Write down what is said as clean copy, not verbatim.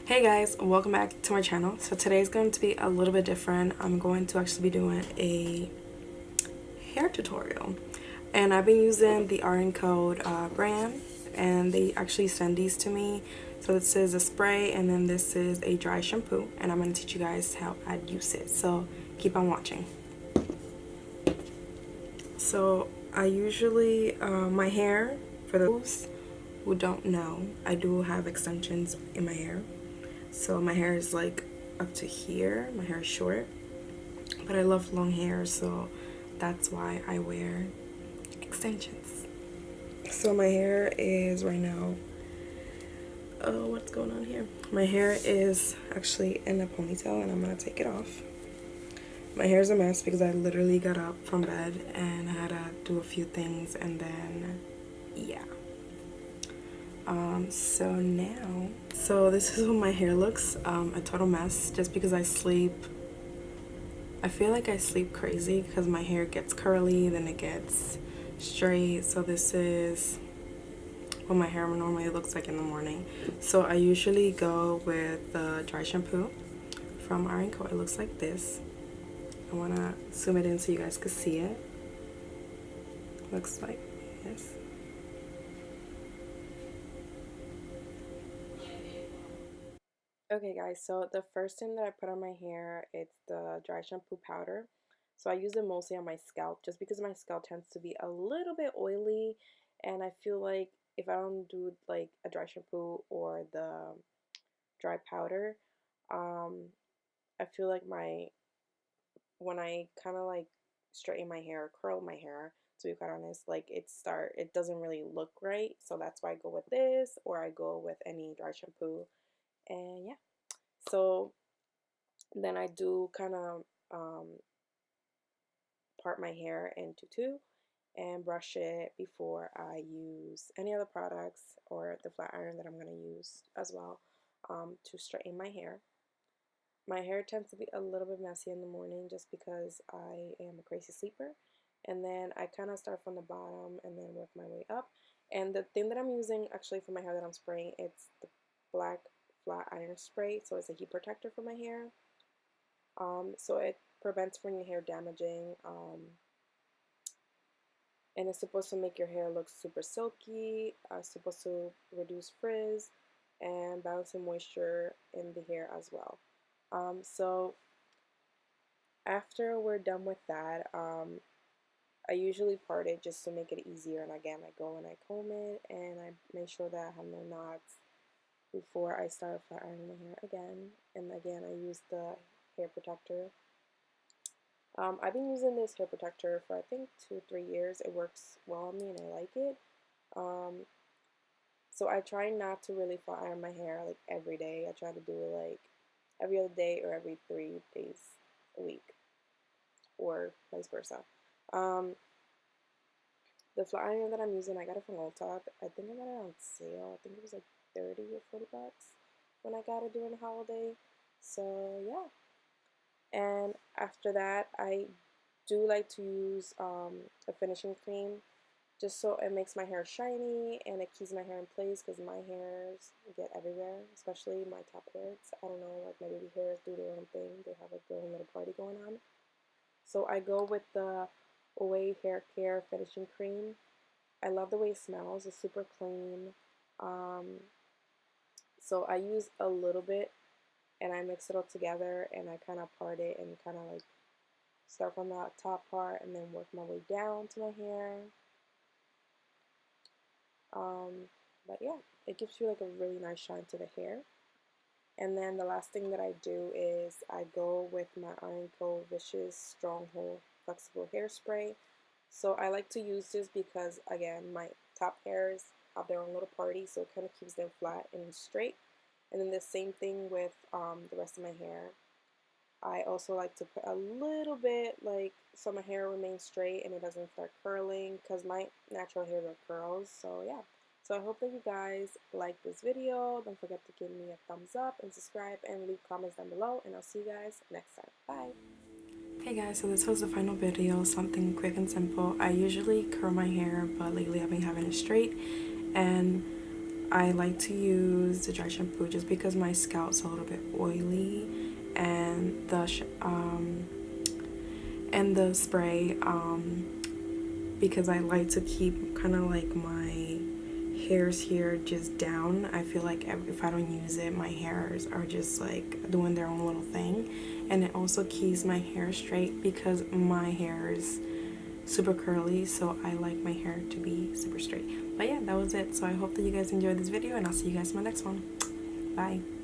Hey guys, welcome back to my channel. So today is going to be a little bit different. I'm going to actually be doing a hair tutorial, and I've been using the R+co brand, and they actually send these to me. So this is a spray and then this is a dry shampoo, and I'm going to teach you guys how I use it, so keep on watching. So I usually, my hair, for those who don't know, I do have extensions in my hair. So my hair is like up to here. My hair is short, but I love long hair, so that's why I wear extensions. So my hair is right now, oh, what's going on here? My hair is actually in a ponytail and I'm gonna take it off. My hair is a mess because I literally got up from bed and I had to do a few things, and then yeah. So this is what my hair looks, a total mess, just because I feel like I sleep crazy because my hair gets curly, then it gets straight. So this is what my hair normally looks like in the morning. So I usually go with the dry shampoo from R+co. It looks like this. I want to zoom it in so you guys can see it. Looks like this. Okay guys, so the first thing that I put on my hair, it's the dry shampoo powder. So I use it mostly on my scalp just because my scalp tends to be a little bit oily, and I feel like if I don't do like a dry shampoo or the dry powder, um, I feel like when I kind of like straighten my hair, curl my hair, to be quite honest, like it doesn't really look right. So that's why I go with this, or I go with any dry shampoo, and yeah. So then I do kind of part my hair into two and brush it before I use any other products or the flat iron that I'm going to use as well, to straighten my hair. My hair tends to be a little bit messy in the morning just because I am a crazy sleeper. And then I kind of start from the bottom and then work my way up. And the thing that I'm using actually for my hair that I'm spraying, it's the black flat iron spray. So it's a heat protector for my hair. So it prevents from your hair damaging, and it's supposed to make your hair look super silky. It's supposed to reduce frizz and balance the moisture in the hair as well. So after we're done with that, I usually part it just to make it easier. And again, I go and I comb it and I make sure that I have no knots before I start flat ironing my hair again. And again, I use the hair protector. I've been using this hair protector for I think 2-3 years. It works well on me and I like it. Um, so I try not to really flat iron my hair like every day. I try to do it like every other day or every 3 days a week, or vice versa. Um, the flat iron that I'm using, I got it from Ulta. I think I got it on sale. I think it was like 30 or 40 bucks when I got it during the holiday. So yeah. And after that, I do like to use a finishing cream just so it makes my hair shiny and it keeps my hair in place, because my hairs get everywhere, especially my top hairs. I don't know, like my baby hairs do their own thing. They have like their own little party going on. So I go with the Away Hair Care Finishing Cream. I love the way it smells. It's super clean. Um, so I use a little bit and I mix it all together and I kind of part it and kind of like start from that top part and then work my way down to my hair. But yeah, it gives you like a really nice shine to the hair. And then the last thing that I do is I go with my R+co Vicious Stronghold Flexible Hairspray. So I like to use this because, again, my top hairs have their own little party, so it kind of keeps them flat and straight. And then the same thing with the rest of my hair. I also like to put a little bit, like, so my hair remains straight and it doesn't start curling, because my natural hair are curls. So yeah. So I hope that you guys like this video. Don't forget to give me a thumbs up and subscribe and leave comments down below, and I'll see you guys next time. Bye. Hey guys, so this was the final video, something quick and simple. I usually curl my hair, but lately I've been having it straight, and I like to use the dry shampoo just because my scalp's a little bit oily, and the spray, because I like to keep kind of like my hairs here just down. I feel like if I don't use it, my hairs are just like doing their own little thing, and it also keeps my hair straight because my hair is super curly, so I like my hair to be super straight. But yeah, that was it. So I hope that you guys enjoyed this video, and I'll see you guys in my next one. Bye.